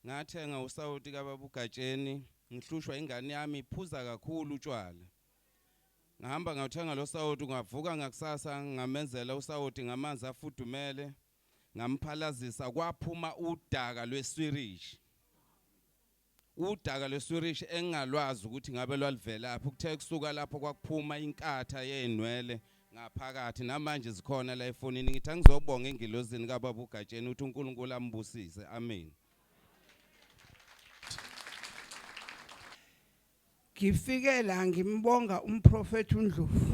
ngathenga usawoti kababa uGatsheni ngihlushwa ingane yami iphuza kakhulu utshwala ngahamba ngawuthenga lo sawoti ngavuka ngakusasa ngamenzela usawoti ngamanzi afudumele ngamphalazisa kwaphuma udaka lweswirish engalwazi ukuthi ngabe lwalivela lapho kuthe kusuka lapho kwakuphuma inkatha yenwele ngaphakathi namanje zikhona la efonini ngithi angizobonga engilozini kababa uGatsheni uthi uNkulunkulu ambusise amen. Ngifike la ngimbonga umprofeti uNdlovu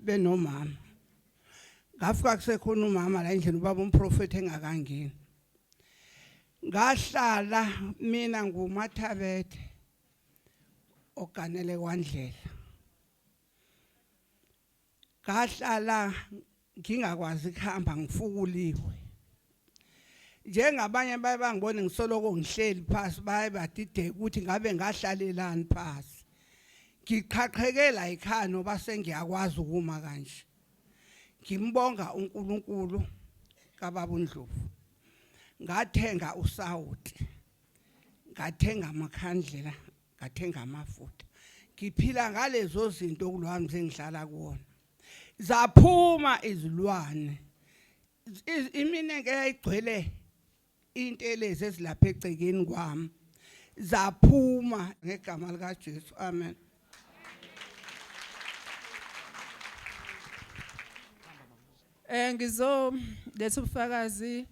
benomama. Ngafika kusekhona umama la endlini ubaba umprofeti engakangeni. Ngahlala mina nguMathabethe oganele kwaNdlela. Ngahlala ngingakwazi ukuhamba ngifukuliwe. Njengabanye baye bangibone ngisoloko ngihleli phansi baye badide ukuthi ngabe ngahlalelani phansi. Ngiqhaqhekela ekhaya noba sengiyakwazi ukuma kanje. Ngimbonga uNkulunkulu kababa uNdlovu. Ngathenga usawoti. Ngathenga amakhandlela, ngathenga amafutha. Ngiphila ngalezo zinto kulwami sengihlala kuona. Zaphuma izilwane. Imine ngeyigcwele intelezi ezilapha egcekeni kwami. Zaphuma ngegama lika Jesu. Amen. Ngizo lethu ubufakazi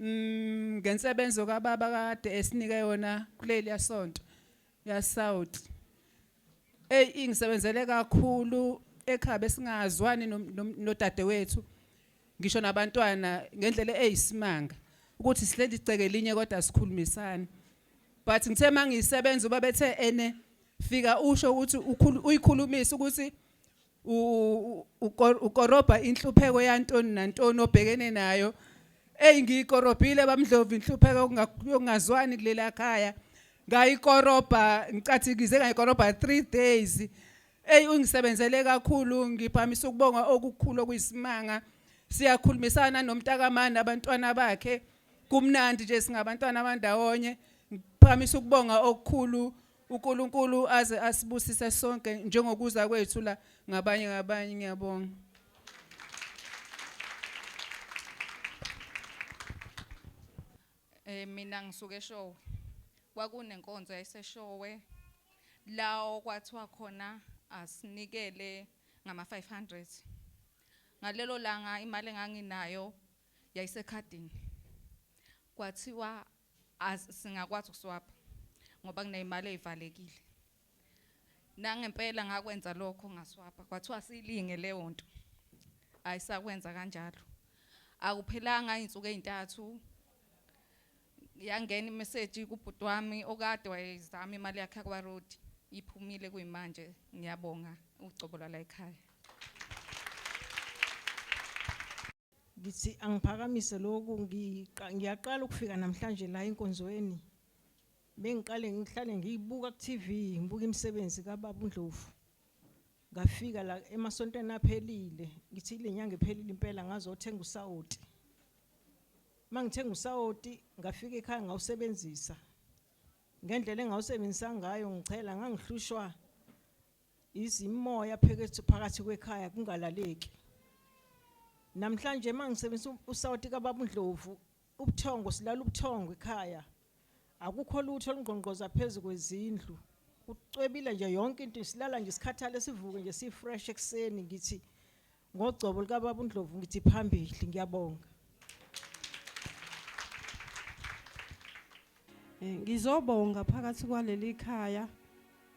ngensebenzo kababa kade esinike yona kuleli yasonto ya South. Ingisebenzele kakhulu ekhaya besingazwani nodadewethu ngisho nabantwana ngendlela eyisimanga ukuthi sihleli iceke linye kodwa sikhulumisana. But ngithe mangisebenza ubabethe ene fika usho ukuthi uyikhulumisa ukuthi ukoroba inhlupheko yantoni nantoni obhekene nayo. Ngiyikorobhile bamdlovu inhlupheko yokungazwani kulela khaya. Ngayikoroba ngicathikize ngayikoroba 3 days. Ungisebenzele kakhulu ngiphamisa ukubonga okukhulu okuyisimanga. Siyakhulumisana nomntakamani abantwana bakhe. Kumnandi nje singabantwana abandawonye. Ngiphamisa ukubonga okukhulu uNkulunkulu aze asibusise sonke njengokuza kwethu la ngabanye ngiyabonga. Mina ngisuke eShowe. Kwakunenkonzo yayiseshowe lawo kwathiwa khona asinikele ngama 500. Ngalelo langa imali enganginayo yayisekhadini. Kwathiwa singakwazi ukuswapha ngoba kuneyimali ezivalekile. Nangempela ngakwenza lokho ngaswapha. Kwathiwa silinge leyo nto. Ayisakwenza kanjalo. Akuphelanga izinsuku ezintathu yangena imessage kubhuti wami okade wayezama imali yakhe kwa road iphumile kuyimanje. Ngiyabonga uCobola la ekhaya. Ngithi angiphakamise lokhu ngiyaqala ukufika namhlanje la enkonzweni. Bengiqale ngihlale ngiyibuka ku TV ngibuka imisebenzi kababa uNdlovu. Ngafika la emasontweni aphelile ngithi le nyanga ephelile impela ngazothenga usawoti. Mangithenga usawoti ngafika ekhaya ngawusebenzisa. Ngendlela engawusebenzisa ngayo ngichela ngangihlushwa izimoya phakathi kwekhaya kungalaleki. Namhlanje mangisebenzisa usawoti kababa uNdlovu ubuthongo silala ubuthongo ekhaya. Akukho lutho olungqongqoza phezulu kwezindlu. Ucwebile nje yonke into silala nje sikhathale sivuke nje sifresh ekseni ngithi ngoGcobo likababa uNdlovu ngithi phambili ngiyabonga. Ngizobonga phakathi kwaleli khaya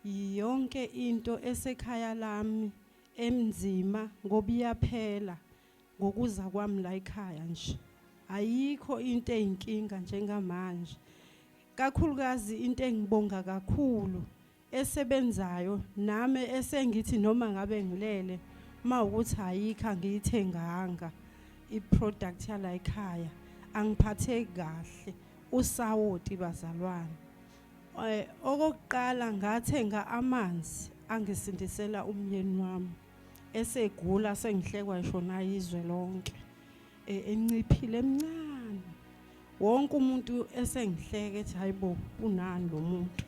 yonke into esekhaya lami emzima ngoba iyaphela ngokuza kwami la ekhaya nje. Ayikho into eyinkinga njengamanje. Kakhulukazi into engibonga kakhulu esebenzayo nami esengithi noma ngabe ngilele mawukuthi ayikho angiyithenganga iproduct yala ekhaya angiphatheki kahle usawoti bazalwane. Okokuqala ngathenga amanzi angisindisela umyeni wami esegula sengihlekwa isho na izwe lonke enciphile emncane wonke umuntu esengihleke ethi hayibo unani lo muntu,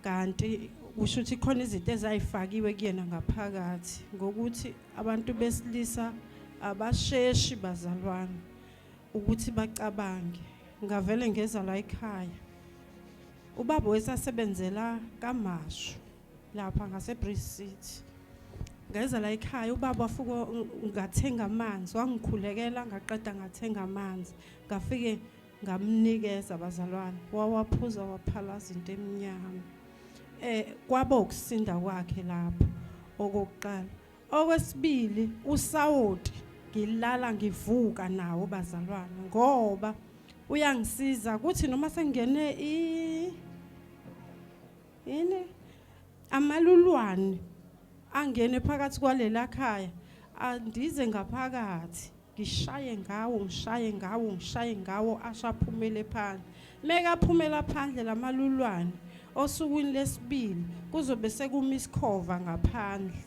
kanti kusho ukuthi khona izinto ezayifakiwe kuyena ngaphakathi, ngokuthi abantu besilisa abasheshi bazalwane ukuthi bacabange. Ngavele ngeza la ekhaya, ubaba wesasebenzela kaMashu lapha ngaseBridge City. Ngeza la ekhaya ubaba wafuka ngathenga amanzi, wangikhulekela ngaqeda ngathenga amanzi, ngafike ngamnikeza abazalwane, wawaphuza waphalaza into emnyama. Kwaba ukusinda kwakhe lapho okokuqala. Okwesibili, usawoti ngilala ngivuka nawo bazalwane ngoba uyangisiza ukuthi noma sengene amalulwane angene phakathi kwalela khaya, andize ngaphakathi ngishaye ngawo ashaphumele phandle. Meka phumela phandle lamalulwane osukwini lesibili kuzobe sekumisikhova ngaphandle,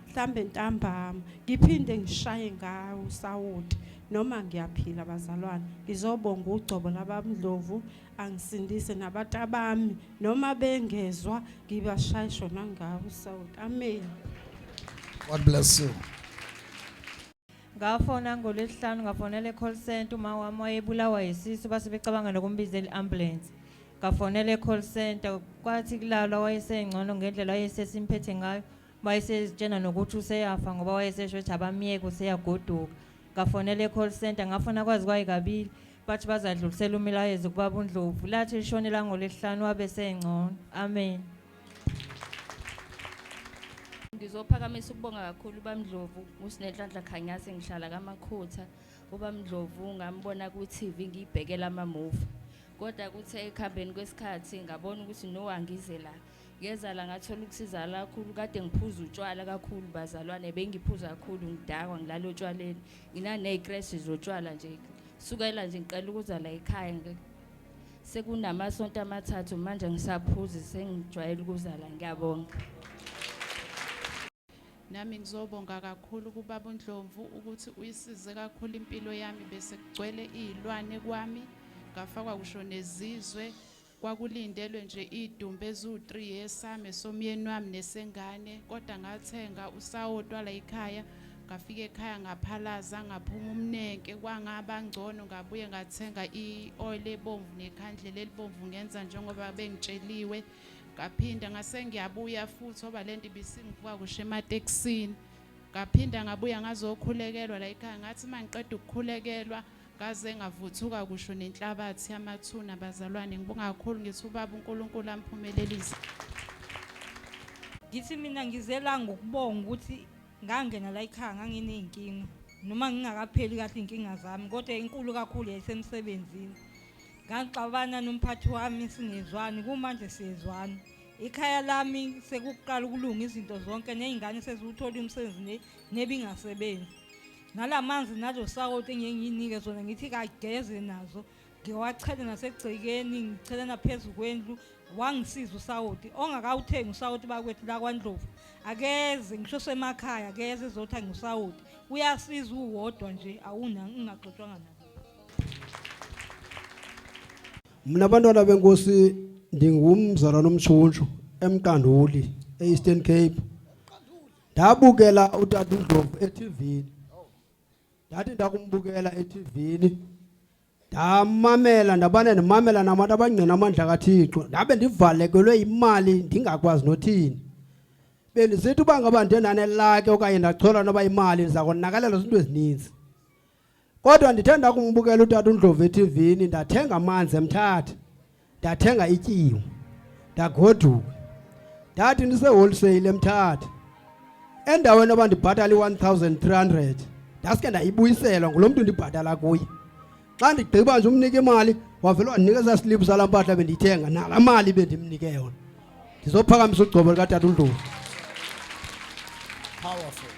mhlambe ntambama ngiphinde ngishaye ngawo sawoti noma ngiyaphila bazalwane. Ngizobonga ugcobo labamndlovu angisindise nabatabami noma bengezwa ngibashayisho nangawo sawoti. Amen. God bless you. Ngafona ngolesihlanu ngafonela e-call center uma wami wayebulawa yisisu base becabanga nokumbizela i-ambulance. Ngafonela e-call center kwathi kulalwa wayesengcono ngendlela wayesesimphethe ngayo, wayesezitshena nokuthi useyafa ngoba wayesesho ukuthi abamiyeke useyagoduka. Ngafonela e-call center ngafuna kwazi kwayikabili bathi bazadlulisela umilayezo kubaba uNdlovu, lathi lishonela ngolesihlanu wabe sengcono. Amen. Ngizophakamisa ukubonga kakhulu uBamndlovu uSinenhlanhla Khanyasi, ngihlala kaMakhutha. uBamndlovu ngambona ku-TV ngiyibhekela ama-movie, kodwa kuthe ekuhambeni kwesikhathi ngabona ukuthi no angize la. Ngeza la ngathola ukusiza kakhulu, kade ngiphuza utshwala kakhulu bazalwane, bengiphuza kakhulu ngidakwa ngilala otshwaleni, nginaney'kreshi zotshwala nje. Sukela nje ngiqala ukuza la ekhaya sekunamasonto amathathu manje ngisaphuza, sengijwayele ukuza la. Ngiyabonga. Nami ngizobonga kakhulu kubaba uNdlovu ukuthi uyisize kakhulu impilo yami, bese kugcwele izilwane kwami, ngafakwa kusho nezizwe. Kwakulindelwe nje idumbe ezu3 yesame somyeni wami nesengane, kodwa ngathenga usawoti la ekhaya. Ngafika ekhaya ngaphalaza ngaphuma umnenke, kwangaba ngcono. Ngabuye ngathenga i-oil ebomvu nekhandlela elibomvu ngenza njengoba bengitsheliwe. Ngaphinda ngase ngiyabuya futhi oba lento ibisingivuka kusho ematekisini. Ngaphinda ngabuya ngazokhulekelwa la ekhaya, ngathi mangiqeda ukukhulekelwa ngaze ngavuthuka kusho nenhlabathi yamathuna bazalwane. Ngibonga kakhulu ngithi ubaba uNkulunkulu amphumelelise. Ngithi mina ngizela ngokubonga ukuthi ngangena la ekhaya nganginey'nkinga noma ngingakapheli kahle inkinga zami, kodwa inkulu kakhulu yayisemsebenzini. Ngangixabana nomphathi wami singezwani, kumanje siyezwana. Ikhaya lami sekuqala ukulunga izinto zonke, ney'ngane sezuthola umsebenzi nebingasebenzi. Nalamanzi nalo sawoti engiyinike zona ngithi kageze nazo, ngiwachele nasegcekeni, ngichele naphezu kwendlu. Wangisiza usawoti, ongakawuthengi usawoti bakwethu la kwaNdlovu akeze, ngisho semakhaya akeze ezothenga usawoti. Uyasiza uwodwa nje, ungaxoxwanga naye. Mina abantwana benkosi ndingumzalwane omtshuntshu eMqanduli e-Eastern Cape. Ndabukela utata uNdlovu eTV. Ndathi ndakumbukela eTV ndamamela, ndabane ndimamela nabantu abangcina amandla kaThixo. Ndabe ndivalekelwe imali ndingakwazi nothini. Bendisithi uba ngaba ndenanelake okanye ndachola noba imali ndiza konakalela izinto ezininzi. Kodwa ndithe ndakumbukela utata uNdlovu eTV, ndathenga amanzi eMthatha, ndathenga ityiwa, ndagoduka. Ndathi ndise-wholesale eMthatha, endaweni yoba ndibhatala i-1,300 ndaske ndayibuyisela ngulo mntu ndibhatala kuye. Xa ndigqiba nje umnika imali wavele wandinikeza slip sala mpahla bendiyithenga nala mali bendimnike yona. Ndizophakamisa ugcobo likatata uNdlovu. Powerful.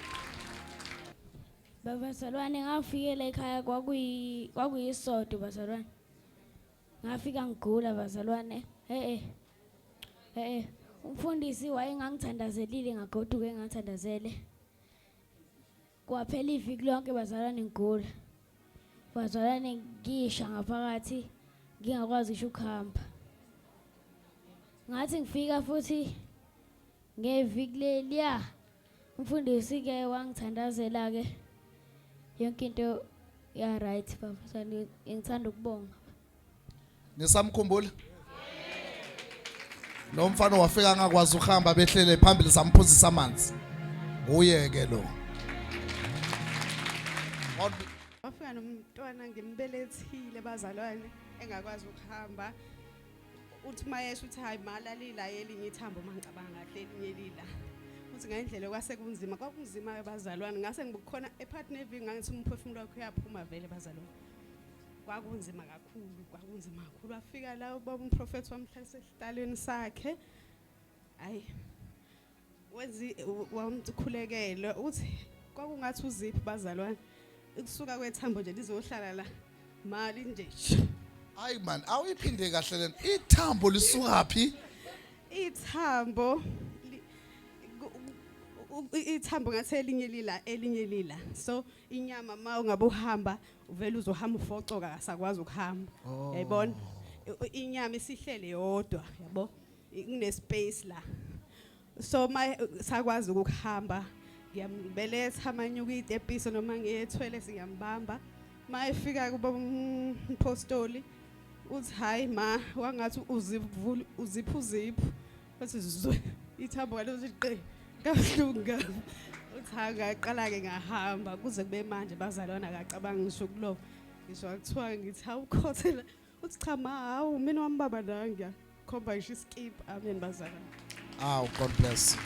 Bazalwane, ngafikela ekhaya kwakuyisodo bazalwane. Ngafika ngigula bazalwane. Umfundisi wayengangithandazelile ngagoduka engangithandazele. Kwaphela iviki lonke bazalwane ngigula. bazalwane ngisha ngaphakathi ngingakwazi ngisho ukuhamba. Ngathi ngifika futhi ngeviki leliya umfundisi ke wangithandazela ke yonke into ya right baba. Ngithanda ukubonga. Nisamkhumbula? Lo mfana wafika ngakwazi ukuhamba behlele phambili samphuzisa amanzi. Uye ke lo. Wafika nomntwana ngimbelethile bazalwane engakwazi ukuhamba. Uthi mayesho uthi hayi malalila elinye ithambo mangicabanga kahle elinye lila. Uthi ngendlela kwasekunzima kwakunzima bazalwane ngase ngibukhona epartner eving ngathi umphefumulo wakhe uyaphuma vele bazalwane. Kwakunzima kakhulu afika la ubaba umprofeti wamhlalisa esihlalweni sakhe. Hayi wenzi wamkhulekela uthi kwakungathi uziphi bazalwane ukusuka kwethambo nje lizohlala la mali nje. Hayi man awuyiphinde kahle lena ithambo lisuka phi? Ithambo ngathi elinye lila so inyama ma ungabe uhamba uvela uzohamba ufocoka akasakwazi ukuhamba yayibona inyama isihlele yodwa yabo kune space la so sakwazi ukuhamba ngiyambeletha amanyuka itepisi noma ngiyethwele singiyambamba mayefika kuba umpostoli uthi hayi ma wangathi uziphu bese zizwe ithambo ngalozi qe kahlunga uthi ngaqala ke ngahamba kuze kube manje bazalwana akacabanga ngisho kulo ngisho akuthiwa ngithi awukhothela uthi cha ma hawu mina wambaba la ngiyakhomba ngisho iskip amen bazalwana. God bless.